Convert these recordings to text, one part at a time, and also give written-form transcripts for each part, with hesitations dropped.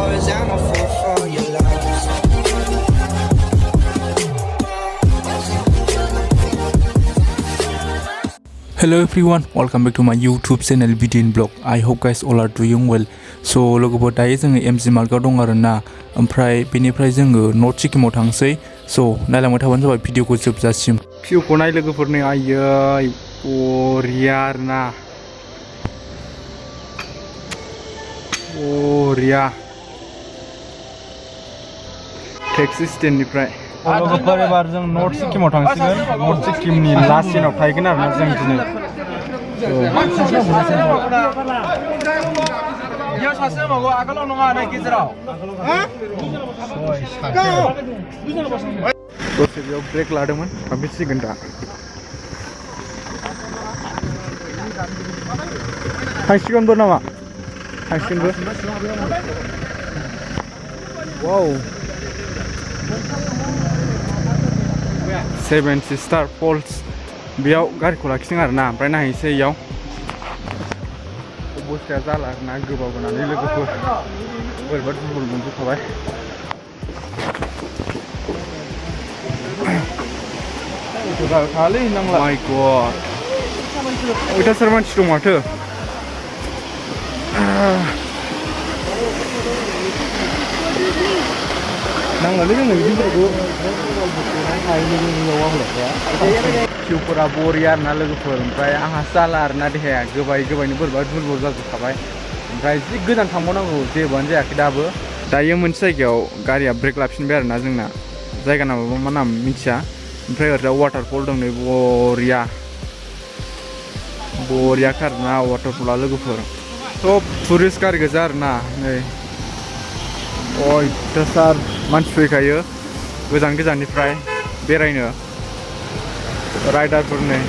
yours, I'm a fool for your love. Hello everyone, welcome back to my YouTube channel Bidin blog. I hope guys all are doing well. So लोगोफोर दायो जोङो MC मार्गआव दं आरोना, ओमफ्राय बेनिफ्राय जोङो north सिक्किमाव थांसै. So नायलांबाय थाबानो जाबाय भिडिअखौ जोबजासिम. भिउखौ नाय लोगोफोरनि आयै बरिया आरोना. बरिया. टेक्सि स्टेन्डनिफ्राय लोगोफोर एबार जों नर्थ सिक्किमाव थांसिगोन. नर्थ सिक्किमनि लाचेनाव थाहैगोन आरोना जों दिनै. दसे बेयाव ब्रेक लादोंमोन, थांफिनसिगोन दा. थांसिगोनबो नामा? थांसिगोनबो. वाव. सेभेन सिस्टार फल्स बेयाव गारिखौ लाखिदों आरोना, ओमफ्राय नायहैसै इयाव. अबस्थाया जाला आरोना, गोबाव होनानै लोगोफोर बोरैबा दुरबल मोनजोबखाबाय. माय गड, अयथासार मानसि दं माथो. नांलालै जोंनो बिदिफोरखौ. भिउफोरा बरिया आरोना लोगोफोर, ओमफ्राय आंहा जाला आरोना देहाया गोबायनो बोरैबा दुरबल जाजोबखाबाय. ओमफ्राय जि गोजान थांबावनांगौ, जेबोआनो जायाखै दाबो. दायो मोनसे जायगायाव गारिया ब्रेक लाफिनबाय आरोना जोंना. जायगा नामाबो मा नाम मिथिया. ओमफ्राय ओरैजा वाटारफल दं नै, बरियाखा आरोना वाटारफला लोगोफोर. सब टुरिस्ट गारि गोजा आरोना. नै अयथासार मानसि फैखायो गोजान गोजाननिफ्राय बेरायनो. राइडारफोर नै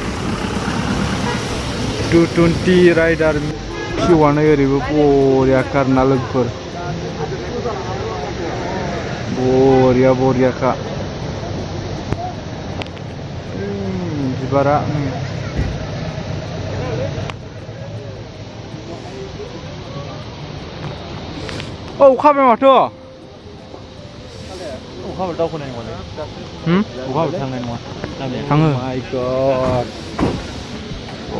220 राइडार. भिउआनो ओरैबो बरियाखा आरोना लोगोफोर, बरियाखा. बिबारा औ खाबाय माथो. अखाबो दावखोनाय नङालै. अखाबो थांनाय नङा. थाङो. माय गड. औ.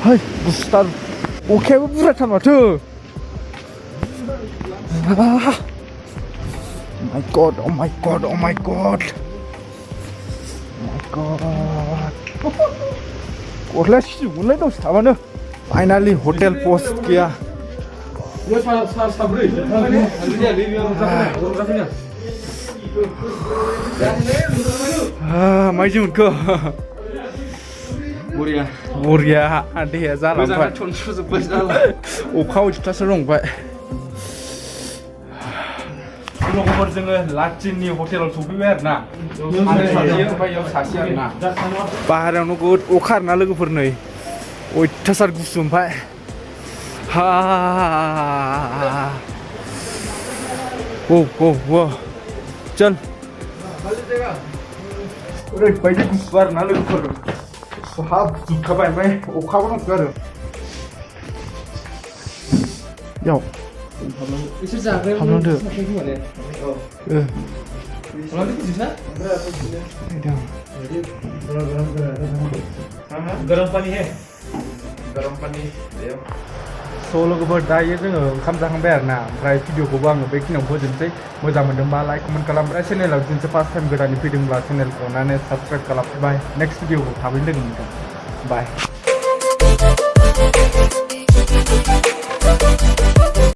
Hey, गुसुथार. अखायाबो बुरजाथार माथो. Oh my god. गस्लाया सिजौगोनलै दसे थाबानो. फाइनालि हटेल पस्ट गैया. माइजों मोनखो बरिया. देहाया जालांबाय, अखा अयथासार दंबाय. लोगोफोर जोङो लाचेननि हटेलाव सफैबाय आरोना. बेयाव सासे आरोना बाहेरायावनो गोद अखा आरोना लोगोफोर. नै अयथासार गुसु. ओमफ्राय चल. ओरैबायदि गुसु आरोना लोगोफोर, हाब जुबखाबाय. ओमफ्राय अखाबो दंसो आरो याव. हाबलांदो. गरम पानी. स' लोगोफोर दायो जोङो ओंखाम जाखांबाय आरोना. ओमफ्राय भिडिअखौबो आङो बेखिनियाव फोजोबनोसै. मोजां मोनदोंबा लाइक कमेन्ट खालाम. ओमफ्राय चेनेलाव दिनैसो फार्स्ट टाइम गोदानै फैदोंब्ला चेनेलखौ अननानै साबस्क्राइब खालाम. बाय. नेक्स्ट भिडिअखौ थाबैनो लोगो मोनगोन. बाय.